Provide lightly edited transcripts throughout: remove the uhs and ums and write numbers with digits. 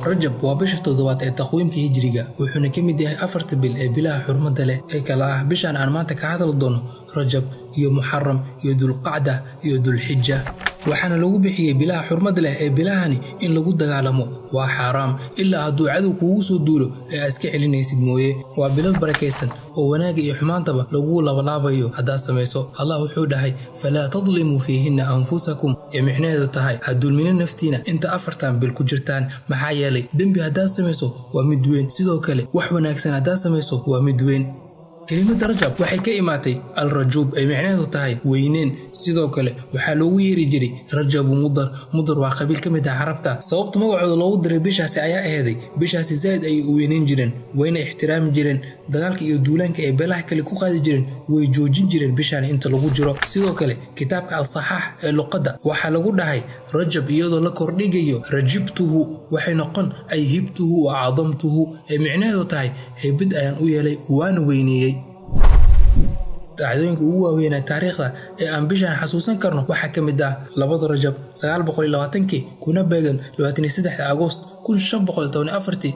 رجب وبشر تضوات التقويم كهجرية وحنا كمية أفرت بلا حرمة له كلا بشان عن مانتك هذا الضن رجب يوم محرم يدل القعدة يدل الحجة وحنا لو بحيه بلا حرمة له بلاهني إن لو دجالمو وحرام إلا هدو عدو كوسو دولو أسكع لنا يسد مويه وبلاد بركيسن وناجي يحمان طبعا لو لا بيو هذا سميسو الله وحوده فلا تظلموا فيهن أنفسكم يمحنا هذا تهاي هدول من النفتينا أنت أفرتان بالكجرتان محايلي دنبي هذا سميسو ومدوين سيدو كله وحوناكسن هذا سميسو ومدوين كلمة رجب waxay ka imaatay al-rajub ay macnaheedu tahay weyneen sidoo kale waxa loo yeeri jiray rajab mudar waa qabiil kamid ah carabta sababta magacooda loogu diray bishaasi ayaa aheeday bishaasi zaid ay u weyneen jireen wayna ixtiraam jireen dagaalka iyo duulaanka ay beelaha kale ku qaadi jireen way joojin jireen bishaan inta lagu jiro sidoo kale kitaabka al-sahah ee luqadda waxa lagu dhahay rajab iyadoo la kordhigayo rajibtuhu waxay noqon ay hibtuhu wa adamtuhu ay macnaheedu tahay heebid ayaan u yeelay waana weyneeyay dacdooyinka ugu waaweyn taariikhda ee aan bishan xasuusan karno waxa kamid ah 2 Rajab 920 kuna beegan 23 Agoost 1514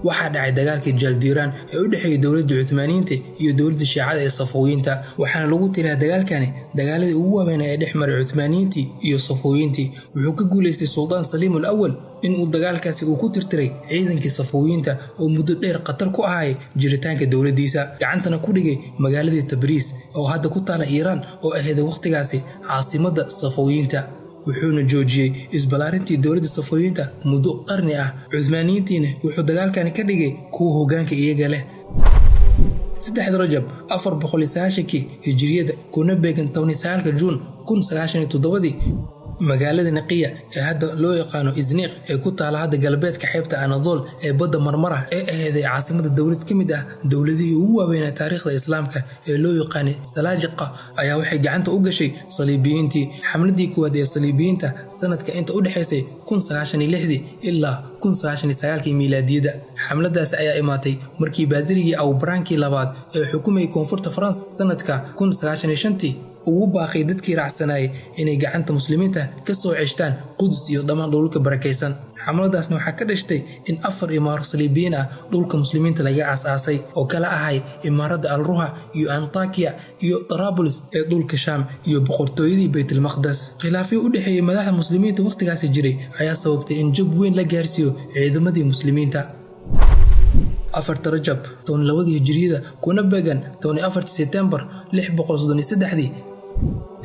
waxa dhacay dagaalkii Jaldiran ee u dhaxeeyay dawladda Uthmaniyiinta iyo dawladda Shiicada ee Safawiyiinta waxaana lagu tiraa dagaalkani dagaaladii ugu waaweyn ee dhexmaray Uthmaniyiinta iyo Safawiyiinta wuxuu ka guuleystay Sultan Salim al-Awwal in uu dagaalkaasi uu ku tirtiray ciidankii Safawiyiinta oo muddo dheer qatar ku ahay jiritaanka dawladdiisa gacantana ku dhigay magaalada Tabriz oo hadda ku taala Iran oo ahayd waqtigaasi caasimadda Safawiyiinta wuxuuna joojiyay isbalaarintii dawladda Safawiyiinta muddo qarni ah Uthmaniyiintiina wuxuu dagaalkan ka dhigay kuwa hoggaanka iyaga leh 3 Rajab 490 Hijriyada kuna beegan 19 Juun 1997 magaalada Naqiya ee hadda loo yaqaano Izniq ee ku taala hadda galbeedka xeebta Anadol ee badda Marmara ee ahayd caasimadda dawlad kamid ah dawladihii ugu waaweyn taariikhda Islaamka ee loo yaqaan Salaajiqa ayaa waxay gacanta u gashay Saliibiyiintii xamladii kuwaad ee Saliibiyiinta sanadka inta u dhaxaysay 1906 ilaa 1909 miilaadiyada xamladaas ayaa imaatay markii baadirigii Awbraankii labaad ee xukumayay koonfurta France sanadka 1905 ugu baaqay dadkii raacsanay inay gacanta muslimiinta ka soo ceshtaan Quds iyo dhamaan dhulka barakeysan xamladaasna waxa ka dhashtay in 4 imaaro Saliibiyiin ah dhulka muslimiinta laga aasaasay oo kala ahay imaaradda Al-Ruha iyo Antakiya iyo Tarablus ee dhulka Sham iyo boqortooyadii Baytul Maqdis khilaafyo u dhaxeeyay madaxda muslimiinta waqtigaas jiray ayaa sababtay in jab weyn la gaarsiiyo ciidamadii muslimiinta 4 Rajab 2 Hijriyada kuna beegan 4 September 633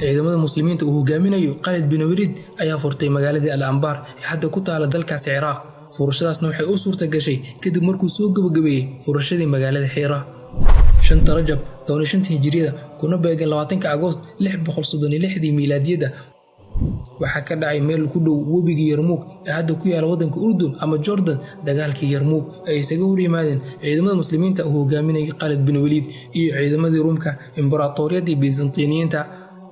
ciidamada muslimiinta uu hogaaminayo Khalid bin Walid ayaa furtay magaalada Al-Anbar ee hadda ku taala dalkaas Ciraaq furashadaasna waxay u suurta gashay kadib markuu soo gabagabeeyay furashadii magaalada Hira 5 Rajab 5 Hijriyada kuna beegan 20 Agoost 636 miilaadiyada waxa ka dhacay meel ku dhow webiga Yarmouk ee hadda ku yaala wadanka Urdun ama Jordan dagaalkii Yarmouk ay isaga hor yimaadeen ciidamada muslimiinta uu hogaaminayay Khalid bin Walid iyo ciidamadii Roomka Imbratoriyadii Byzantiniyiinta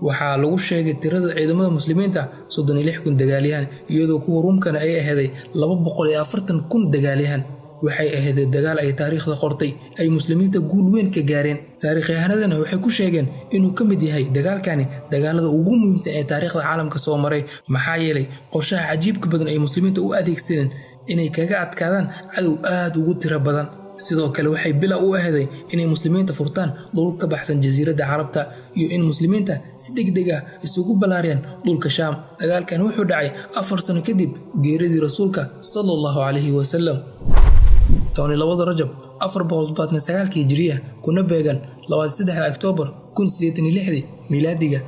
waxaa lagu sheegay tirada ciidamada muslimiinta 36,000 dagaalyahan iyadoo kuwa Roomkana ay ahayd 240,000 dagaalyahan waxay ahayd dagaal ay taariikhda qortay ay muslimiinta guul weyn ka gaareen taariikhyahanadana waxay ku sheegeen inuu ka mid yahay dagaalkani dagaalada ugu muhiimsan ee taariikhda caalamka soo maray maxaa yeelay qorshaha cajiibka badan ay muslimiinta u adeegsadeen inay kaga adkaadaan cadow aad ugu tiro badan sidoo kale waxay bila u ahayd inay muslimiinta furtaan dhul ka baxsan jasiiradda Carabta iyo in muslimiinta si degdeg ah isugu balaariyaan dhulka Sham dagaalkan wuxuu dhacay 4 sano kadib geeridii rasuulka sallallahu alayhi wa sallam 2 Rajab 439 Hijriya kuna beegan 23 Oktoobar 1906 miilaadiga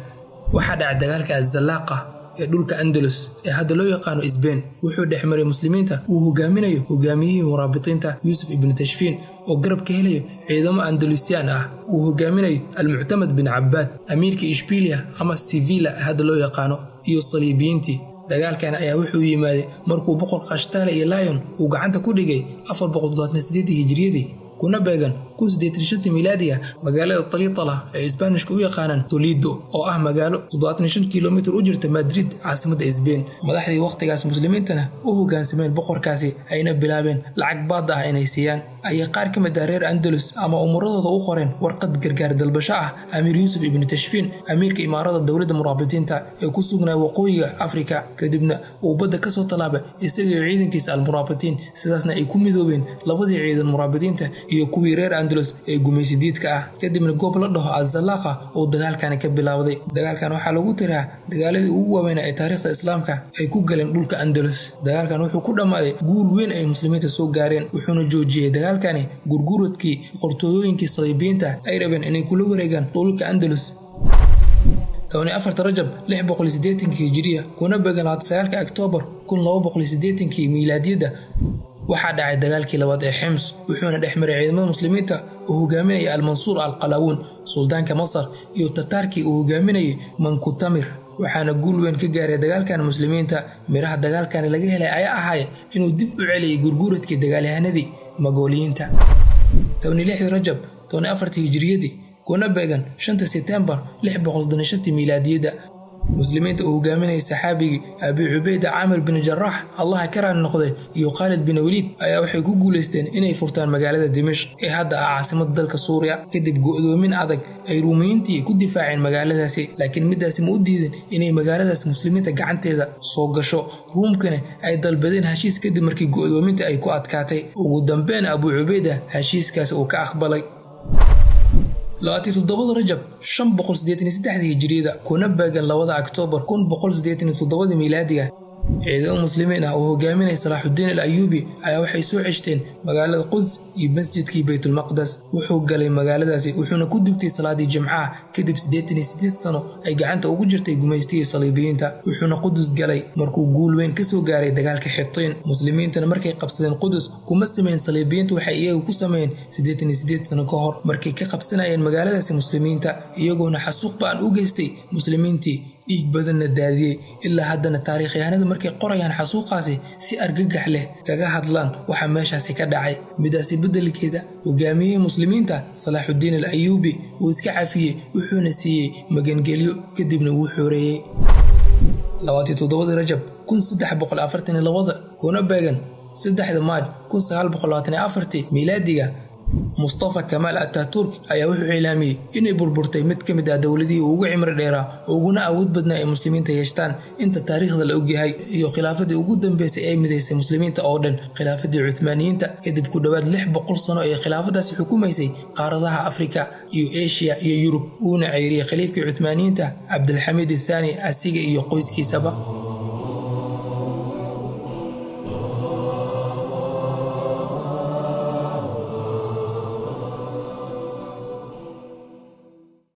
waxa dhacay dagaalka Az-Zalaqa ee dhulka Andalus ee hadda loo yaqaano Isbeen wuxuu dhexmaray muslimiinta uu hogaaminayo hogaamiyihii muraabitinta Yusuf ibn Tashfin oo garab ka helay ciidamo Andalusiyan ah uu hogaaminayo Al-Mu'tamad bin Abbad amiirka Ishbiiliya ama Sevilla hadda loo yaqaano iyo Saliibiyiintii dagaalkan ayaa wuxuu yimaaday markuu boqor Qashtaale iyo Lion uu gacanta ku dhigay 428 hijriyadii kuna beegan 1985 miilaadiga magaalada Talitala ee Isbaanishka u yaqaanaan Toledo oo ah magaalo 75 kiiloomitir u jirta Madrid caasimadda Isbaan. Madaxdii waqtigaas muslimiintana u hoggaansameen boqorkaasi ayna bilaabeen lacag baad ah inay siiyaan. Ay qaar ka mid ah reer Andalus ama umuradooda u qoreen warqad gargaar dalbasho ah Amiir Yusuf ibn Tashfin, amiirka imaarada dowladda muraabitiin ee ku sugnaa waqooyiga Afrika, kadibna uu badda ka soo talaabay isaga iyo ciidankiisa al-muraabitiin, sidaasna ay ku midoobeen labadii ciidan muraabitiin iyo kuwii reer Andalus ee gumaysidiidka ah. Kadibna goob la dhaho Az-Zalaqa oo dagaalkan ka bilowday. Dagaalkan waxaa lagu tiraa dagaaladii ugu waaweyn ee taariikhda islaamka ay ku galeen dhulka Andalus. Dagaalkan wuxuu ku dhamaaday guul weyn ay muslimiinta soo gaareen, wuxuuna joojiyay dagaalkani gurguradkii qortooyooyinkii Saliibiyiinta ay rabeen inay kula wareegaan dhulka Andalus. 14 Rajab 680 hijriya kuna beegan 9 Oktoobar 1280 miilaadiyada waxaa dhacay dagaalkii labaad ee Xims, wuxuuna dhexmaray ciidamada muslimiinta oo hogaaminaya Al-Mansuur al-Qalawun, suldaanka Masar, iyo Tatarkii oo hogaaminayay Manku Tamir. waxaana guul weyn ka gaaray dagaalkan muslimiinta. Miraha dagaalkan laga helay ayaa ahayd inuu dib u celiyay gurguradkii dagaalyahanadii Magooliyiinta. 16 Rajab 14 hijriyadii kuna beegan 5 September 625 miilaadiyada muslimiinta oo hogaaminayay saxaabigii Abi Ubayda Aamir bin Jarrah Allah ka raan noqday iyo Khalid bin Walid ayaa waxay ku guuleysteen inay furtaan magaalada Dimashq ee hadda ah caasimadda dalka Suuriya kadib go'doomin adag ay Ruumiyiintii ku difaaceen magaaladaasi. Laakiin midaasi ma u diidin inay magaaladaas muslimiinta gacanteeda soo gasho. Ruumkana ay dalbadeen heshiis kadib markii go'doominta ay ku adkaatay. Ugu dambeyn Abu Ubayda heshiiskaas uu ka aqbalay. 27 Rajab 583 hijriyada kuna beegan 2 Oktoobar 1187 miilaadiga ciidamada muslimiin ah oo hogaaminaya Salaaxudiin al-Ayyubi ayaa waxay soo ceshteen magaalada Quds iyo masjidkii Baytul Maqdis. Wuxuu galay magaaladaasi wuxuuna ku dugtay salaadii Jimcaha kadib 88 sano ay gacanta ugu jirtay gumaystigii Saliibiyiinta. Wuxuuna Quds galay markuu guul weyn ka soo gaaray dagaalka Xitiin. Muslimiintana markay qabsadeen Quds kuma sameyn Saliibiyiintu waxay iyagu ku sameeyeen 88 sano ka hor markay ka qabsanayeen magaaladaasi muslimiinta, iyagoona xasuuq baan u geystay muslimiintii, dhiig badanna daadiyay. Ilaa haddana taariikhyahanada markay qorayaan xasuuqaasi si argagax leh kaga hadlaan waxa meeshaasi ka dhacay. midaasi bedelkeeda hogaamiyey muslimiinta Salaaxudiin al-Ayyubi uu iska cafiyey, wuxuuna siiyey magangelyo kadibna wuu xoreeyay. 27 Rajab 1342 kuna beegan 3 Maaj 1924 miilaadiga Mustafa Kemal Atatürk ayaa wuxuu ilaamiyay inay burburtay mid ka mid ah dawladihii ugu cimri dheeraa uguna awood badnaa ee muslimiinta yeeshtaan inta taariikhda la ogyahay, iyo khilaafadii ugu dambeysay ee mideysay muslimiinta oo dhan, khilaafadii Cuthmaaniyiinta. Kadib ku dhawaad 600 sano ee khilaafadaasi xukumaysay qaaradaha Afrika iyo Asia iyo Yurub, uuna ceyriyay khaliifkii Cuthmaaniyiinta Cabdulxamiid الثاني asiga iyo qoyskiisaba.